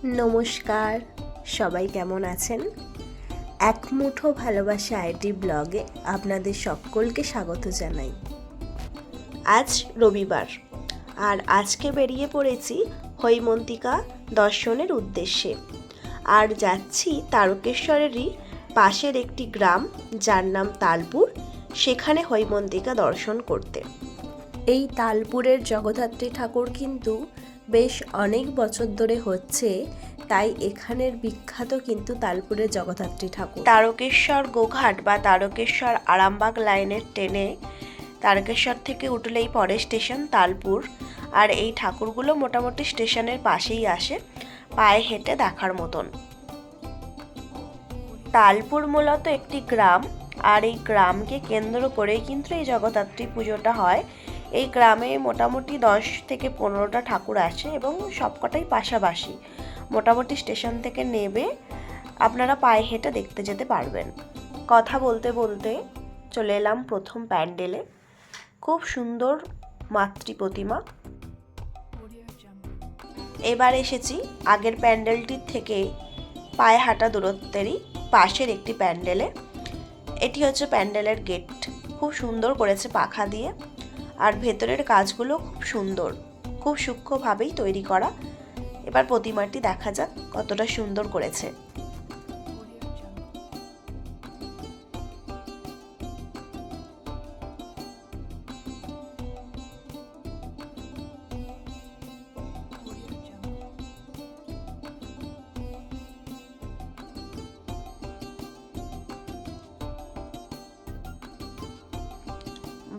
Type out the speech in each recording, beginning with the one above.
নমস্কার, সবাই কেমন আছেন? এক মুঠো ভালোবাসা আইডি ব্লগে আপনাদের সকলকে স্বাগত জানাই। আজ রবিবার, আর আজকে বেরিয়ে পড়েছি হৈমন্তিকা দর্শনের উদ্দেশ্যে। আর যাচ্ছি তারকেশ্বরেরই পাশের একটি গ্রাম, যার নাম তালপুর, সেখানে হৈমন্তিকা দর্শন করতে। এই তালপুরের জগদ্ধাত্রী ঠাকুর কিন্তু বেশ অনেক বছর ধরে হচ্ছে, তাই এখানের বিখ্যাত কিন্তু তালপুরের জগদ্ধাত্রী ঠাকুর। তারকেশ্বর গোঘাট বা তারকেশ্বর আরামবাগ লাইনের ট্রেনে তারকেশ্বর থেকে উঠলেই পরে স্টেশন তালপুর। আর এই ঠাকুরগুলো মোটামুটি স্টেশনের পাশেই আসে, পায়ে হেঁটে দেখার মতন। তালপুর মূলত একটি গ্রাম, আর এই গ্রামকে কেন্দ্র করেই কিন্তু এই জগদ্ধাত্রী পুজোটা হয়। এই গ্রামে মোটামুটি 10 থেকে 15টা ঠাকুর আসে এবং সবকটাই পাশাপাশি। মোটামুটি স্টেশন থেকে নেবে আপনারা পায়ে হেঁটে দেখতে যেতে পারবেন। কথা বলতে বলতে চলে এলাম প্রথম প্যান্ডেলে। খুব সুন্দর মাতৃ প্রতিমা। এবার এসেছি আগের প্যান্ডেলটির থেকে পায়ে হাঁটা দূরত্বেরই পাশের একটি প্যান্ডেলে। এটি হচ্ছে প্যান্ডেলের গেট। খুব সুন্দর করেছে পাখা দিয়ে, আর ভেতরের কাজগুলো খুব সুন্দর, খুব সূক্ষ্মভাবেই তৈরি করা। এবার প্রতিমাটি দেখা যাক কতটা সুন্দর করেছে।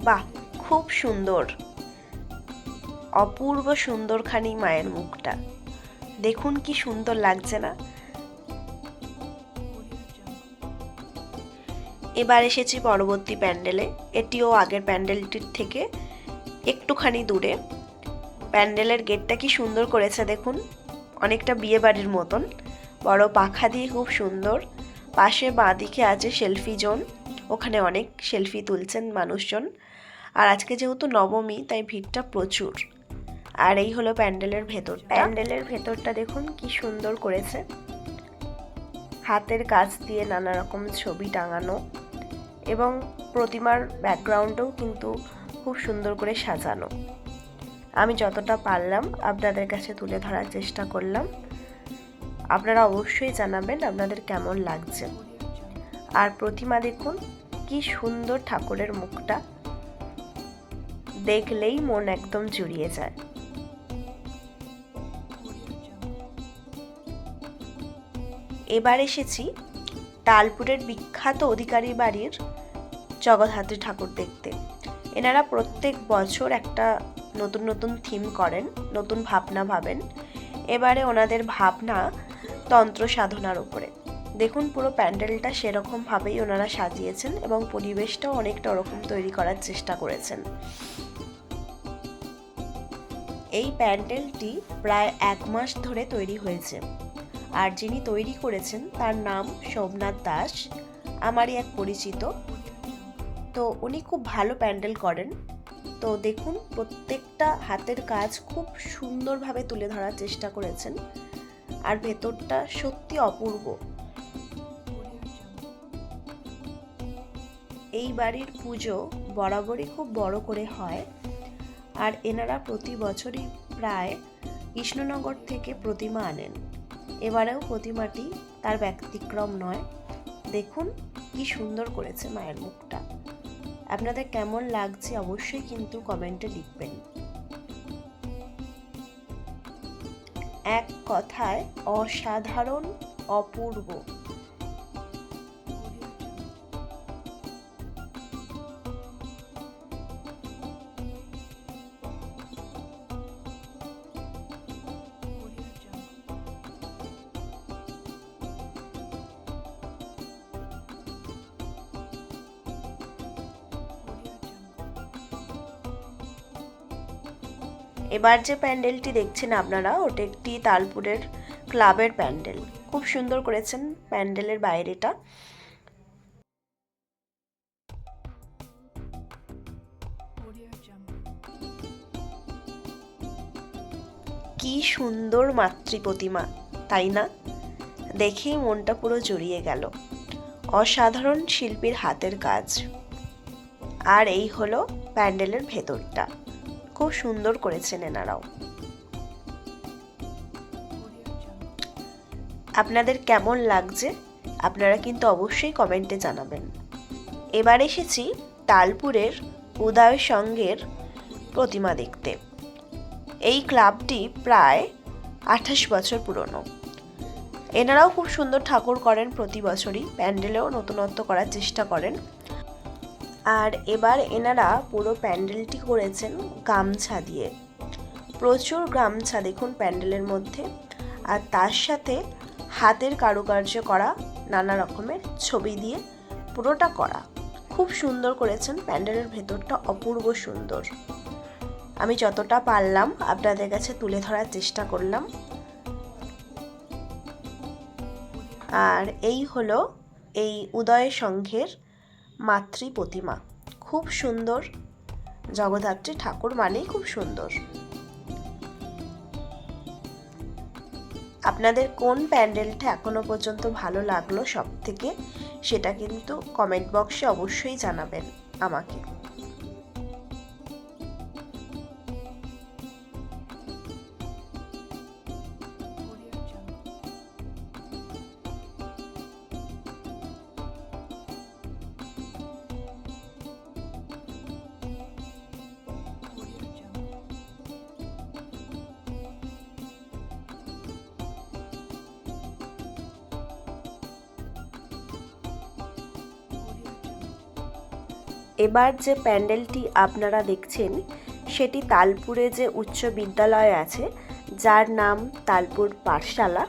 বাহ, খুব সুন্দর, অপূর্ব সুন্দরখানি মায়ের মুখটা। দেখুন কি সুন্দর লাগছে না? এবার এসেছি পরবর্তী প্যান্ডেলে। এটিও আগের প্যান্ডেলটির থেকে একটুখানি দূরে। প্যান্ডেলের গেটটা কি সুন্দর করেছে দেখুন, অনেকটা বিয়ে বাড়ির মতন। বড় পাখা দিয়ে খুব সুন্দর। পাশে বাঁদিকে আছে সেলফি জোন, ওখানে অনেক সেলফি তুলছেন মানুষজন। আর আজকে যেহেতু নবমী, তাই ভিড়টা প্রচুর। আর এই হলো প্যান্ডেলের ভেতর। প্যান্ডেলের ভেতরটা দেখুন কি সুন্দর করেছে, হাতের কাজ দিয়ে নানা রকম ছবি টাঙানো, এবং প্রতিমার ব্যাকগ্রাউন্ডও কিন্তু খুব সুন্দর করে সাজানো। আমি যতটা পারলাম আপনাদের কাছে তুলে ধরার চেষ্টা করলাম। আপনারা অবশ্যই জানাবেন আপনাদের কেমন লাগছে। আর প্রতিমা দেখুন কি সুন্দর, ঠাকুরের মুখটা দেখলেই মন একদম জুড়িয়ে যায়। এবার এসেছি তালপুরের বিখ্যাত অধিকারী বাড়ির জগদ্ধাত্রী ঠাকুর দেখতে। এনারা প্রত্যেক বছর একটা নতুন নতুন থিম করেন, নতুন ভাবনা ভাবেন। এবারে ওনাদের ভাবনা তন্ত্র সাধনার উপরে। দেখুন পুরো প্যান্ডেলটা সেরকমভাবেই ওনারা সাজিয়েছেন এবং পরিবেশটাও অনেকটা ওরকম তৈরি করার চেষ্টা করেছেন। এই প্যান্ডেলটি প্রায় 1 মাস ধরে তৈরি হয়েছে, আর যিনি তৈরি করেছেন তার নাম সোমনাথ দাস, আমারই এক পরিচিত। তো উনি খুব ভালো প্যান্ডেল করেন। তো দেখুন প্রত্যেকটা হাতের কাজ খুব সুন্দরভাবে তুলে ধরার চেষ্টা করেছেন, আর ভেতরটা সত্যি অপূর্ব। এই বাড়ির পুজো বরাবরই খুব বড় করে হয়, আর এনারা প্রতি বছরই প্রায় কৃষ্ণনগর থেকে প্রতিমা আনেন। এবারেও প্রতিমাটি তার ব্যতিক্রম নয়। দেখুন কি সুন্দর করেছে মায়ের মুখটা। আপনাদের কেমন লাগছে অবশ্যই কিন্তু কমেন্টে লিখবেন। এক কথায় অসাধারণ, অপূর্ব। এবার যে প্যান্ডেলটি দেখছেন আপনারা, ওটা একটি তালপুরের ক্লাবের প্যান্ডেল। খুব সুন্দর করেছেন প্যান্ডেলের বাইরেটা। কি সুন্দর মাতৃ প্রতিমা, তাই না? দেখেই মনটা পুরো জড়িয়ে গেল। অসাধারণ শিল্পীর হাতের কাজ। আর এই হলো প্যান্ডেলের ভেতরটা, খুব সুন্দর করেছেন এনারাও। আপনাদের কেমন লাগছে আপনারা কিন্তু অবশ্যই কমেন্টে জানাবেন। এবার এসেছি তালপুরের উদয় সংঘের প্রতিমা দেখতে। এই ক্লাবটি প্রায় 28 বছর পুরনো। এনারাও খুব সুন্দর ঠাকুর করেন প্রতি বছরই, প্যান্ডেলেও নতুনত্ব করার চেষ্টা করেন। আর এবার এনারা পুরো প্যান্ডেলটি করেছেন গামছা দিয়ে। প্রচুর গামছা দেখুন প্যান্ডেলের মধ্যে, আর তার সাথে হাতের কারুকার্য করা নানা রকমের ছবি দিয়ে পুরোটা করা। খুব সুন্দর করেছেন, প্যান্ডেলের ভেতরটা অপূর্ব সুন্দর। আমি যতটা পারলাম আপনাদের কাছে তুলে ধরার চেষ্টা করলাম। আর এই হলো এই উদয় সংঘের মাতৃ প্রতিমা, খুব সুন্দর। জগদ্ধাত্রী ঠাকুর মানেই খুব সুন্দর। আপনাদের কোন প্যান্ডেলটা এখনো পর্যন্ত ভালো লাগলো সব থেকে, সেটা কিন্তু কমেন্ট বক্সে অবশ্যই জানাবেন আমাকে। এবার যে প্যান্ডেলটি আপনারা দেখছেন সেটি তালপুরে যে উচ্চ বিদ্যালয় আছে, যার নাম তালপুর পাঠশালা,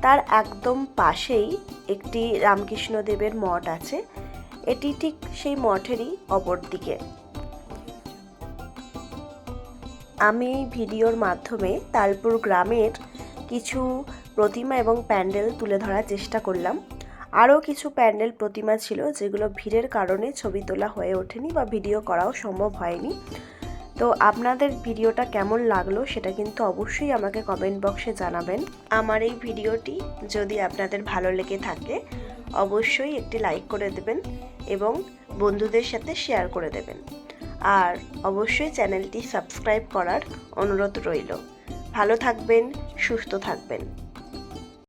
তার একদম পাশেই একটি রামকৃষ্ণদেবের মঠ আছে। এটি ঠিক সেই মঠেরই অপর দিকে। আমি এই ভিডিওর মাধ্যমে তালপুর গ্রামের কিছু প্রতিমা এবং প্যান্ডেল তুলে ধরার চেষ্টা করলাম। আরও কিছু প্যান্ডেল প্রতিমা ছিল যেগুলো ভিড়ের কারণে ছবি তোলা হয়ে ওঠেনি বা ভিডিও করাও সম্ভব হয়নি। তো আপনাদের ভিডিওটা কেমন লাগলো সেটা কিন্তু অবশ্যই আমাকে কমেন্ট বক্সে জানাবেন। আমার এই ভিডিওটি যদি আপনাদের ভালো লেগে থাকে অবশ্যই একটি লাইক করে দেবেন এবং বন্ধুদের সাথে শেয়ার করে দেবেন। আর অবশ্যই চ্যানেলটি সাবস্ক্রাইব করার অনুরোধ রইল। ভালো থাকবেন, সুস্থ থাকবেন।